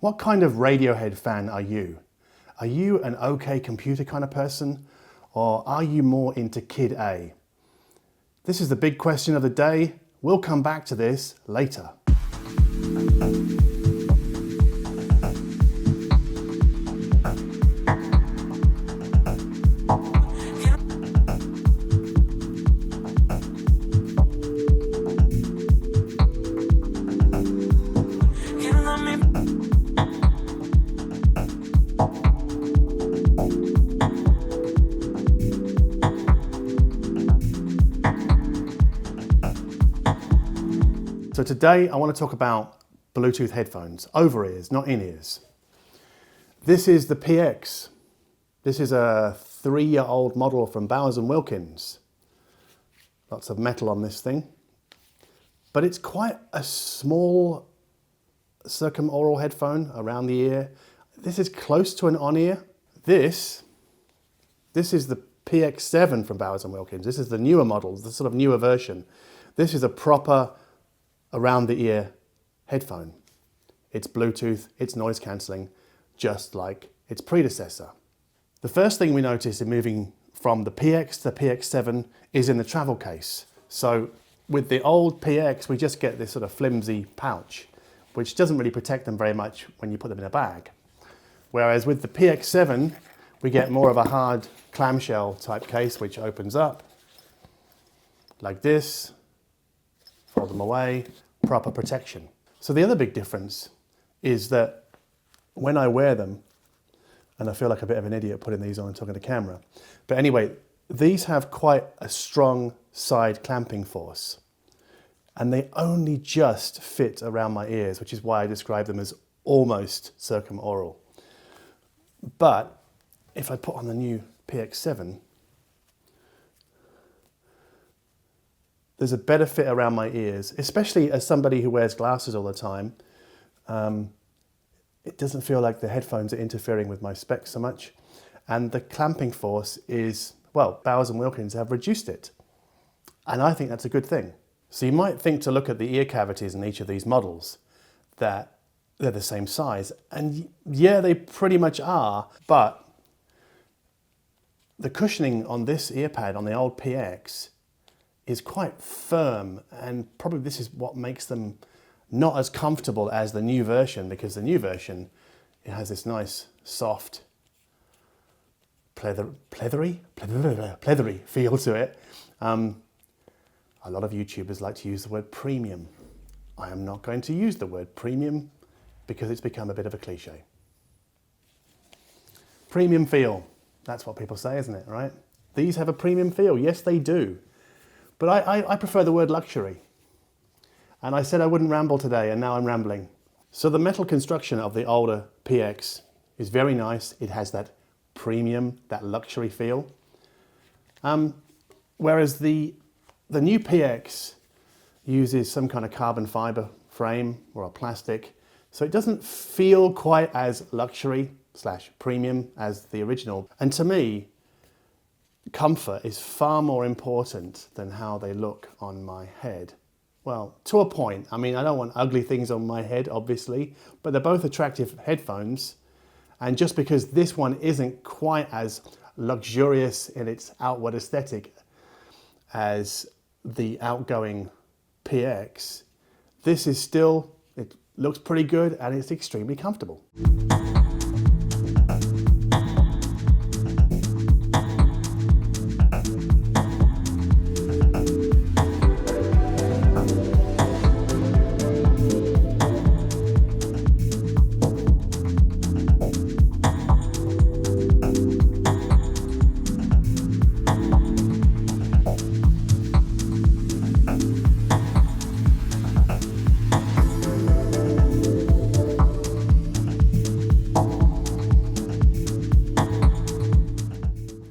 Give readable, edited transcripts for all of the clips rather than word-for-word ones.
What kind of Radiohead fan are you? Are you an OK Computer kind of person, or are you more into Kid A? This is the big question of the day. We'll come back to this later. So today I want to talk about Bluetooth headphones, over ears, not in ears. This is the PX. This is a 3-year-old model from Bowers Wilkins. Lots of metal on this thing. But it's quite a small circumaural headphone around the ear. This is close to an on-ear. This is the PX7 from Bowers Wilkins. This is the newer model, the sort of newer version. This is a proper around the ear headphone. It's Bluetooth, it's noise cancelling, just like its predecessor. The first thing we notice in moving from the PX to the PX7 is in the travel case. So with the old PX, we just get this sort of flimsy pouch, which doesn't really protect them very much when you put them in a bag. Whereas with the PX7, we get more of a hard clamshell type case, which opens up like this, fold them away, proper protection. So the other big difference is that when I wear them, and I feel like a bit of an idiot putting these on and talking to camera, but anyway, these have quite a strong side clamping force, and they only just fit around my ears, which is why I describe them as almost circumaural. But if I put on the new PX7, there's a better fit around my ears, especially as somebody who wears glasses all the time. It doesn't feel like the headphones are interfering with my specs so much. And the clamping force is, well, Bowers Wilkins have reduced it. And I think that's a good thing. So you might think to look at the ear cavities in each of these models that they're the same size. And yeah, they pretty much are, but the cushioning on this ear pad on the old PX is quite firm, and probably this is what makes them not as comfortable as the new version, because the new version, it has this nice soft pleathery feel to it. A lot of YouTubers like to use the word premium. I am not going to use the word premium because it's become a bit of a cliche. Premium feel, that's what people say, isn't it, right? These have a premium feel, yes they do. But I prefer the word luxury. And I said I wouldn't ramble today, and now I'm rambling. So the metal construction of the older PX is very nice. It has that premium, that luxury feel. Whereas the new PX uses some kind of carbon fiber frame or a plastic. So it doesn't feel quite as luxury/premium as the original. And to me, comfort is far more important than how they look on my head. Well, to a point. I mean, I don't want ugly things on my head, obviously, but they're both attractive headphones. And just because this one isn't quite as luxurious in its outward aesthetic as the outgoing PX, this is still, it looks pretty good and it's extremely comfortable.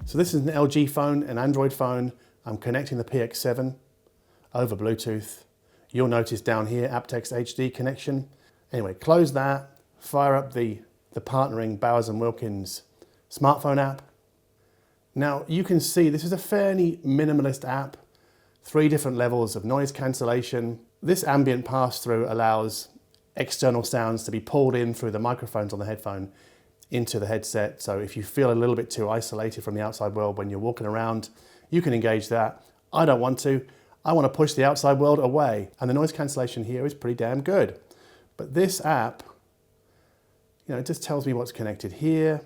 So this is an LG phone, an Android phone. I'm connecting the PX7 over Bluetooth. You'll notice down here, aptX HD connection. Anyway, close that, fire up the partnering Bowers Wilkins smartphone app. Now you can see this is a fairly minimalist app, 3 different levels of noise cancellation. This ambient pass-through allows external sounds to be pulled in through the microphones on the headphone into the headset. So if you feel a little bit too isolated from the outside world when you're walking around, you can engage that. I don't want to. I want to push the outside world away. And the noise cancellation here is pretty damn good. But this app, it just tells me what's connected here.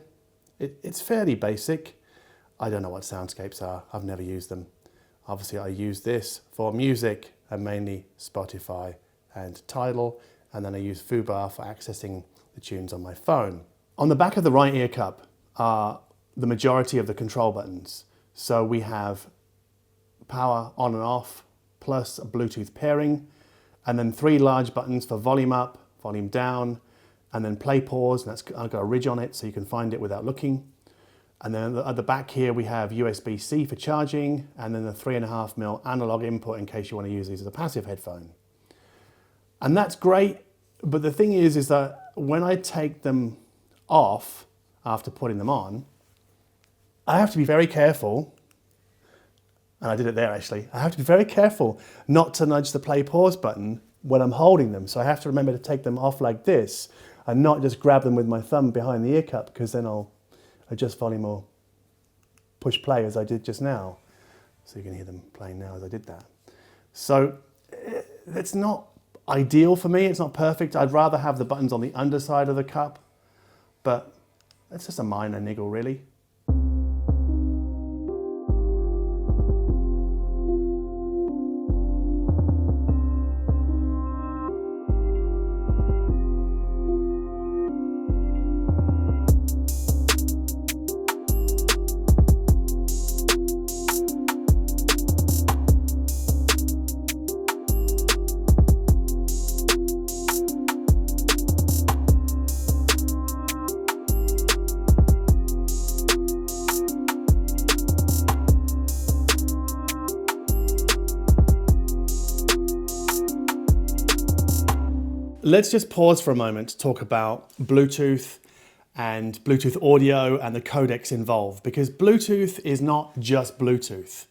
It's fairly basic. I don't know what soundscapes are. I've never used them. Obviously, I use this for music and mainly Spotify and Tidal. And then I use Fubar for accessing the tunes on my phone. On the back of the right ear cup are the majority of the control buttons. So we have power on and off, plus a Bluetooth pairing, and then 3 large buttons for volume up, volume down, and then play pause, and I've got a ridge on it so you can find it without looking. And then at the back here we have USB-C for charging, and then the 3.5mm analog input in case you want to use these as a passive headphone. And that's great, but the thing is that when I take them off after putting them on, I have to be very careful, and I did it there actually, I have to be very careful not to nudge the play pause button when I'm holding them. So I have to remember to take them off like this and not just grab them with my thumb behind the ear cup, because then I'll adjust volume or push play as I did just now. So you can hear them playing now as I did that. So it's not ideal for me, it's not perfect. I'd rather have the buttons on the underside of the cup, but it's just a minor niggle really. Let's just pause for a moment to talk about Bluetooth and Bluetooth audio and the codecs involved, because Bluetooth is not just Bluetooth.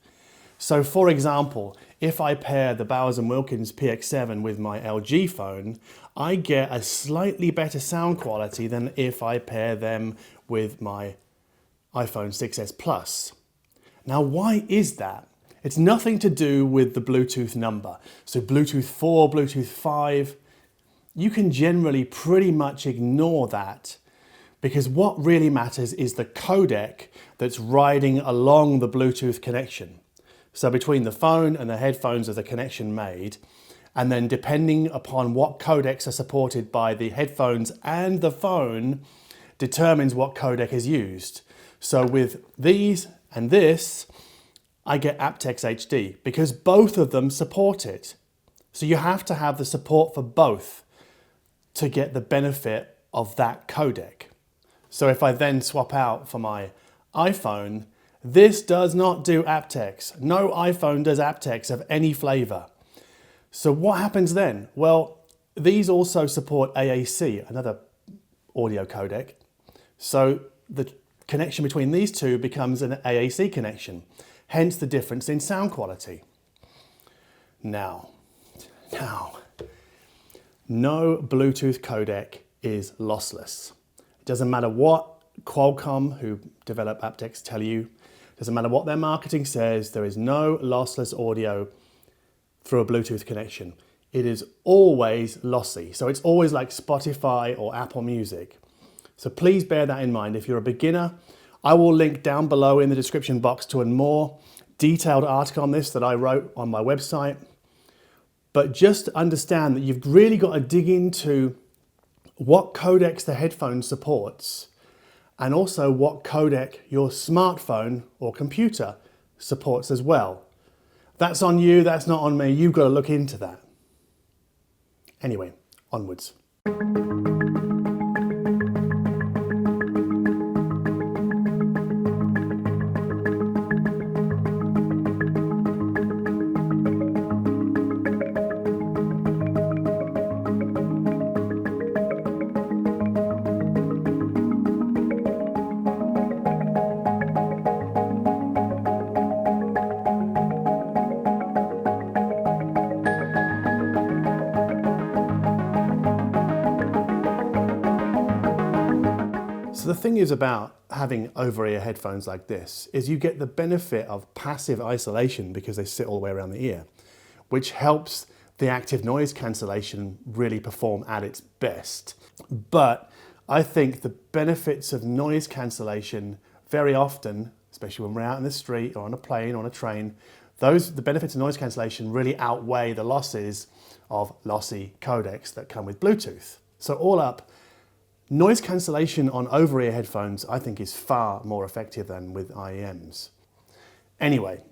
So for example, if I pair the Bowers Wilkins PX7 with my LG phone, I get a slightly better sound quality than if I pair them with my iPhone 6s Plus. Now, why is that? It's nothing to do with the Bluetooth number. So Bluetooth 4, Bluetooth 5, you can generally pretty much ignore that, because what really matters is the codec that's riding along the Bluetooth connection. So between the phone and the headphones is a connection made, and then depending upon what codecs are supported by the headphones and the phone determines what codec is used. So with these and this, I get aptX HD because both of them support it. So you have to have the support for both to get the benefit of that codec. So if I then swap out for my iPhone, this does not do aptX. No iPhone does aptX of any flavor. So what happens then? Well, these also support AAC, another audio codec. So the connection between these two becomes an AAC connection, hence the difference in sound quality. Now, no Bluetooth codec is lossless. It doesn't matter what Qualcomm, who develop aptX, tell you. It doesn't matter what their marketing says. There is no lossless audio through a Bluetooth connection. It is always lossy. So it's always like Spotify or Apple Music. So please bear that in mind. If you're a beginner, I will link down below in the description box to a more detailed article on this that I wrote on my website. But just understand that you've really got to dig into what codecs the headphone supports and also what codec your smartphone or computer supports as well. That's on you, that's not on me. You've got to look into that. Anyway, onwards. So the thing is about having over-ear headphones like this is you get the benefit of passive isolation because they sit all the way around the ear, which helps the active noise cancellation really perform at its best. But I think the benefits of noise cancellation very often, especially when we're out in the street or on a plane or on a train, the benefits of noise cancellation really outweigh the losses of lossy codecs that come with Bluetooth. So all up, noise cancellation on over-ear headphones I think is far more effective than with IEMs. Anyway,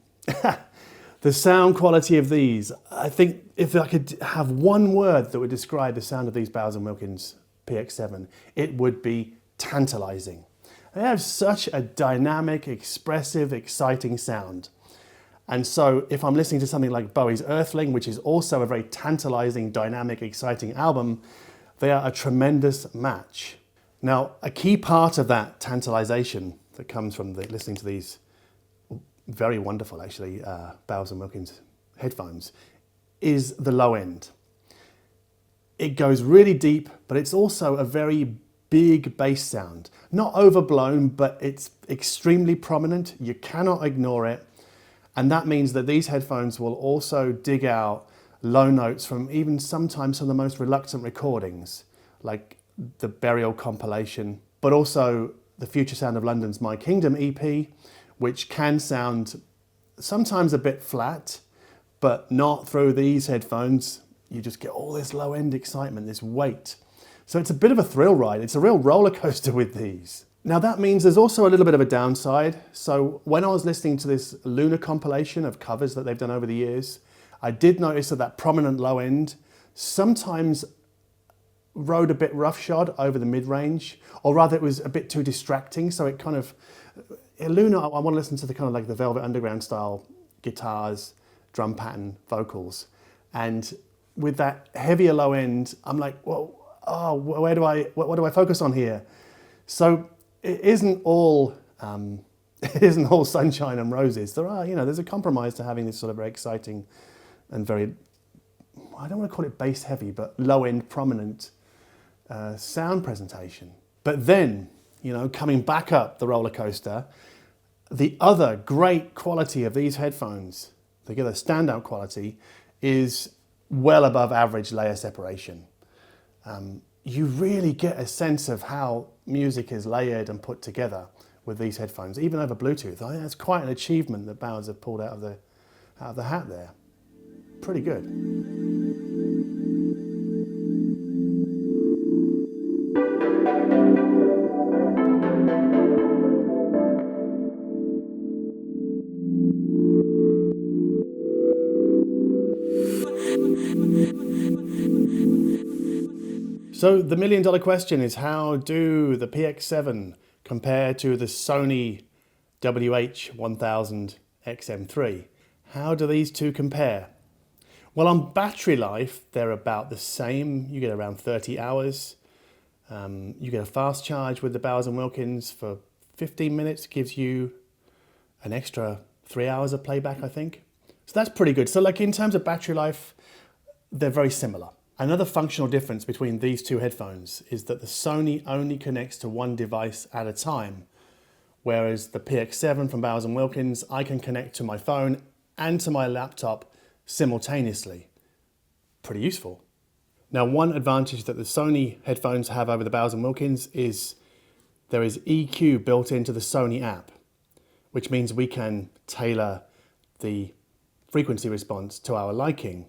the sound quality of these, I think if I could have one word that would describe the sound of these Bowers Wilkins PX7, it would be tantalizing. They have such a dynamic, expressive, exciting sound. And so if I'm listening to something like Bowie's Earthling, which is also a very tantalizing, dynamic, exciting album, they are a tremendous match. Now, a key part of that tantalization that comes from listening to these very wonderful, actually, Bowers Wilkins headphones is the low end. It goes really deep, but it's also a very big bass sound. Not overblown, but it's extremely prominent. You cannot ignore it. And that means that these headphones will also dig out low notes from even sometimes some of the most reluctant recordings, like the Burial compilation, but also the Future Sound of London's My Kingdom EP, which can sound sometimes a bit flat, but not through these headphones. You just get all this low end excitement, this weight. So it's a bit of a thrill ride. It's a real roller coaster with these. Now that means there's also a little bit of a downside. So when I was listening to this Lunar compilation of covers that they've done over the years, I did notice that prominent low end sometimes rode a bit roughshod over the mid-range, or rather it was a bit too distracting. So it kind of, in Lunar, I want to listen to the kind of like the Velvet Underground style guitars, drum pattern, vocals. And with that heavier low end, I'm like, well, oh, what do I focus on here? So it isn't all sunshine and roses. There's a compromise to having this sort of very exciting and very, I don't want to call it bass heavy, but low end prominent sound presentation. But then, coming back up the roller coaster, the other great quality of these headphones, the other standout quality, is well above average layer separation. You really get a sense of how music is layered and put together with these headphones, even over Bluetooth. I think that's quite an achievement that Bowers have pulled out of the hat there. Pretty good. So the million-dollar question is, how do the PX7 compare to the Sony WH-1000 XM3? How do these two compare? Well, on battery life, they're about the same. You get around 30 hours. You get a fast charge with the Bowers Wilkins for 15 minutes, gives you an extra 3 hours of playback, I think. So that's pretty good. So like in terms of battery life, they're very similar. Another functional difference between these two headphones is that the Sony only connects to one device at a time, whereas the PX7 from Bowers Wilkins, I can connect to my phone and to my laptop simultaneously. Pretty useful. Now, one advantage that the Sony headphones have over the Bowers Wilkins is there is EQ built into the Sony app, which means we can tailor the frequency response to our liking.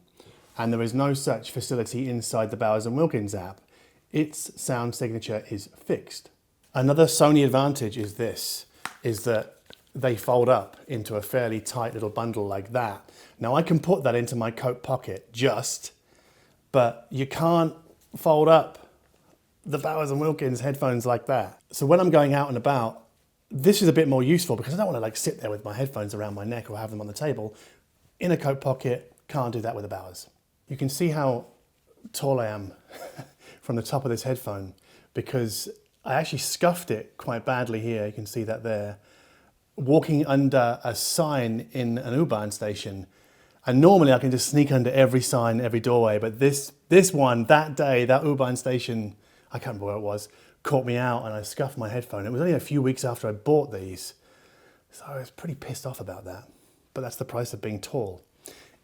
And there is no such facility inside the Bowers Wilkins app. Its sound signature is fixed. Another Sony advantage is that they fold up into a fairly tight little bundle like that. Now I can put that into my coat pocket but you can't fold up the Bowers Wilkins headphones like that. So when I'm going out and about, this is a bit more useful because I don't want to sit there with my headphones around my neck or have them on the table. In a coat pocket, can't do that with the Bowers. You can see how tall I am from the top of this headphone because I actually scuffed it quite badly here. You can see that there. Walking under a sign in an U-Bahn station. And normally I can just sneak under every sign, every doorway. But this one, that day, that U-Bahn station, I can't remember where it was, caught me out and I scuffed my headphone. It was only a few weeks after I bought these, so I was pretty pissed off about that. But that's the price of being tall.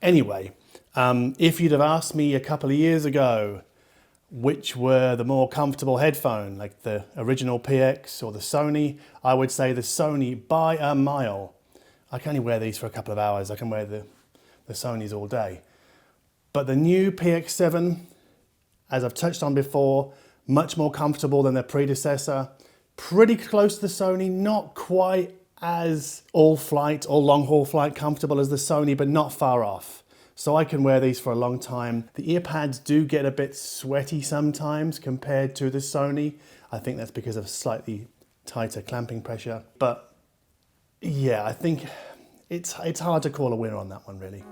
Anyway, if you'd have asked me a couple of years ago which were the more comfortable headphone, like the original PX or the Sony, I would say the Sony by a mile. I can only wear these for a couple of hours. I can wear the Sonys all day. But the new PX7, as I've touched on before, much more comfortable than their predecessor. Pretty close to the Sony, not quite as all long haul flight comfortable as the Sony, but not far off. So I can wear these for a long time. The earpads do get a bit sweaty sometimes compared to the Sony. I think that's because of slightly tighter clamping pressure. But yeah, I think it's hard to call a winner on that one, really.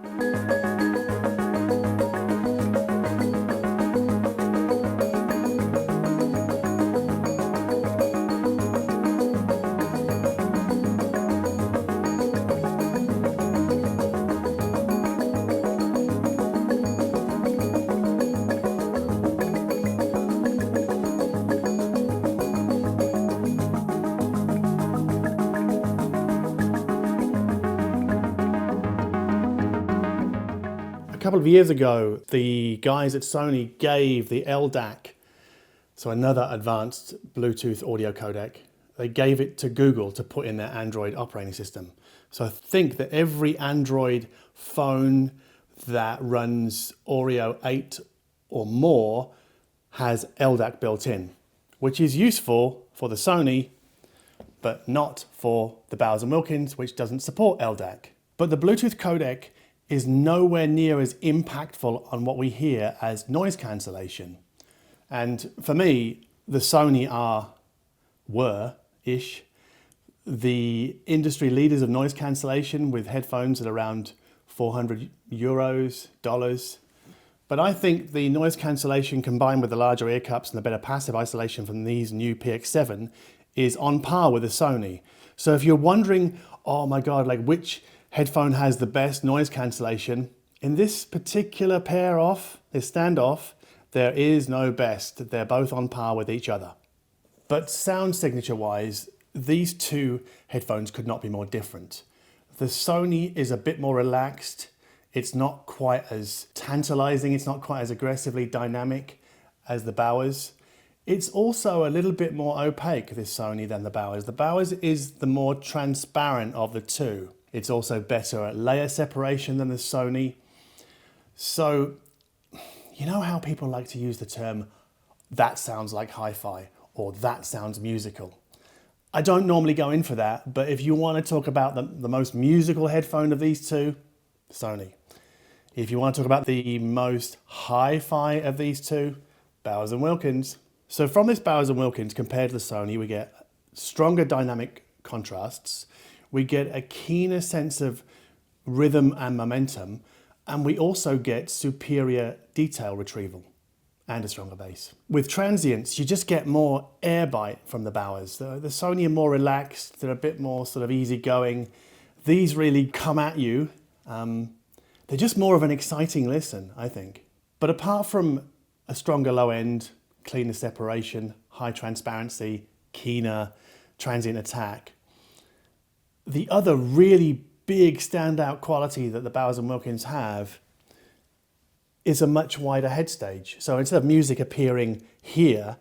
A couple of years ago, the guys at Sony gave the LDAC, so another advanced Bluetooth audio codec, they gave it to Google to put in their Android operating system. So I think that every Android phone that runs Oreo 8 or more has LDAC built in, which is useful for the Sony, but not for the Bowers Wilkins, which doesn't support LDAC. But the Bluetooth codec is nowhere near as impactful on what we hear as noise cancellation. And for me, the Sony were-ish, the industry leaders of noise cancellation with headphones at around 400 euros, dollars. But I think the noise cancellation combined with the larger ear cups and the better passive isolation from these new PX7 is on par with the Sony. So if you're wondering, oh my God, like which headphone has the best noise cancellation, in this particular this standoff, there is no best. They're both on par with each other. But sound signature wise, these two headphones could not be more different. The Sony is a bit more relaxed. It's not quite as tantalizing. It's not quite as aggressively dynamic as the Bowers. It's also a little bit more opaque, this Sony, than the Bowers. The Bowers is the more transparent of the two. It's also better at layer separation than the Sony. So, you know how people like to use the term, that sounds like hi-fi, or that sounds musical. I don't normally go in for that, but if you want to talk about the most musical headphone of these two, Sony. If you want to talk about the most hi-fi of these two, Bowers and Wilkins. So from this Bowers and Wilkins compared to the Sony, we get stronger dynamic contrasts, we get a keener sense of rhythm and momentum, and we also get superior detail retrieval and a stronger bass. With transients, you just get more air bite from the Bowers. The Sony are more relaxed, they're a bit more sort of easygoing. These really come at you. They're just more of an exciting listen, I think. But apart from a stronger low end, cleaner separation, high transparency, keener transient attack, the other really big standout quality that the Bowers Wilkins have is a much wider head stage. So instead of music appearing here,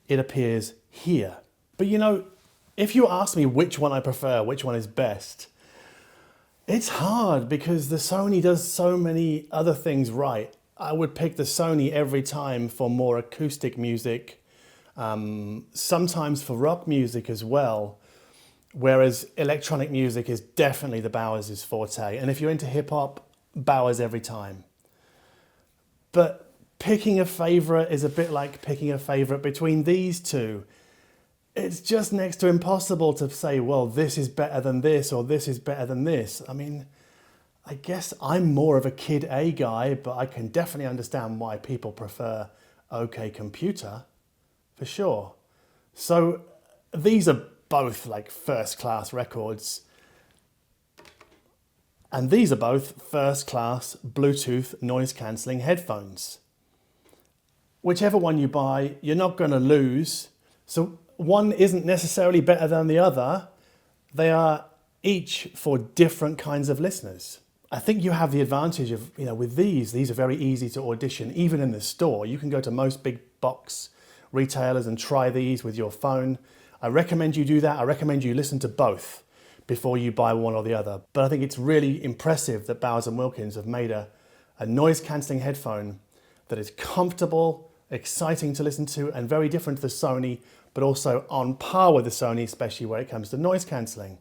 it appears here. But you know, if you ask me which one I prefer, which one is best, it's hard because the Sony does so many other things right. I would pick the Sony every time for more acoustic music, sometimes for rock music as well. Whereas electronic music is definitely the Bowers' forte. And if you're into hip hop, Bowers every time. But picking a favorite is a bit like picking a favorite between these two. It's just next to impossible to say, well, this is better than this or this is better than this. I mean, I guess I'm more of a Kid A guy, but I can definitely understand why people prefer OK Computer, for sure. So these are both like first-class records. And these are both first-class Bluetooth noise-cancelling headphones. Whichever one you buy, you're not going to lose. So one isn't necessarily better than the other. They are each for different kinds of listeners. I think you have the advantage of, with these are very easy to audition, even in the store. You can go to most big box retailers and try these with your phone. I recommend you do that. I recommend you listen to both before you buy one or the other. But I think it's really impressive that Bowers Wilkins have made a noise cancelling headphone that is comfortable, exciting to listen to, and very different to the Sony, but also on par with the Sony, especially when it comes to noise cancelling.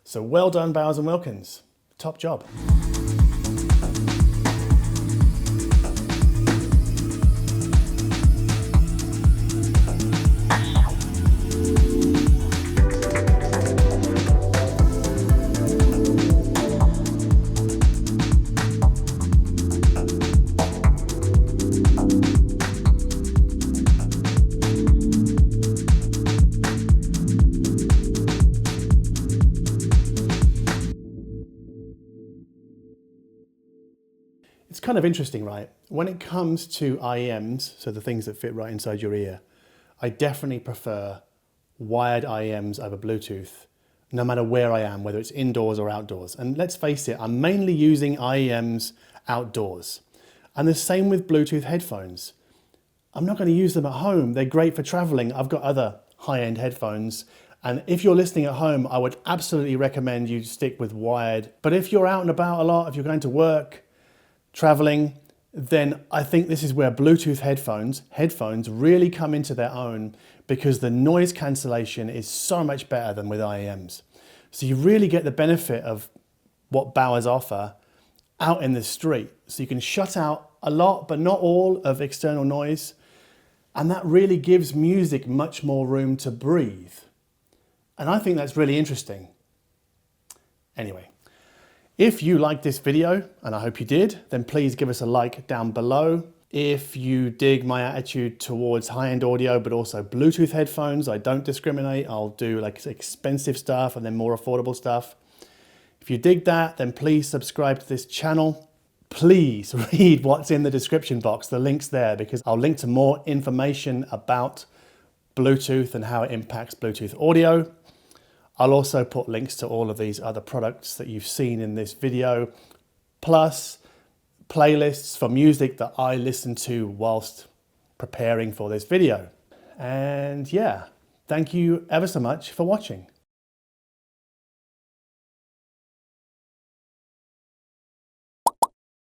So well done, Bowers Wilkins. Top job. It's kind of interesting, right? When it comes to IEMs, so the things that fit right inside your ear, I definitely prefer wired IEMs over Bluetooth, no matter where I am, whether it's indoors or outdoors. And let's face it, I'm mainly using IEMs outdoors. And the same with Bluetooth headphones. I'm not going to use them at home. They're great for traveling. I've got other high-end headphones. And if you're listening at home, I would absolutely recommend you stick with wired. But if you're out and about a lot, if you're going to work, traveling, then I think this is where Bluetooth headphones really come into their own, because the noise cancellation is so much better than with IEMs. So you really get the benefit of what Bowers offer out in the street. So you can shut out a lot, but not all, of external noise. And that really gives music much more room to breathe. And I think that's really interesting. Anyway, if you liked this video, and I hope you did, then please give us a like down below. If you dig my attitude towards high-end audio, but also Bluetooth headphones, I don't discriminate. I'll do like expensive stuff and then more affordable stuff. If you dig that, then please subscribe to this channel. Please read what's in the description box, the link's there, because I'll link to more information about Bluetooth and how it impacts Bluetooth audio. I'll also put links to all of these other products that you've seen in this video, plus playlists for music that I listen to whilst preparing for this video. And yeah, thank you ever so much for watching.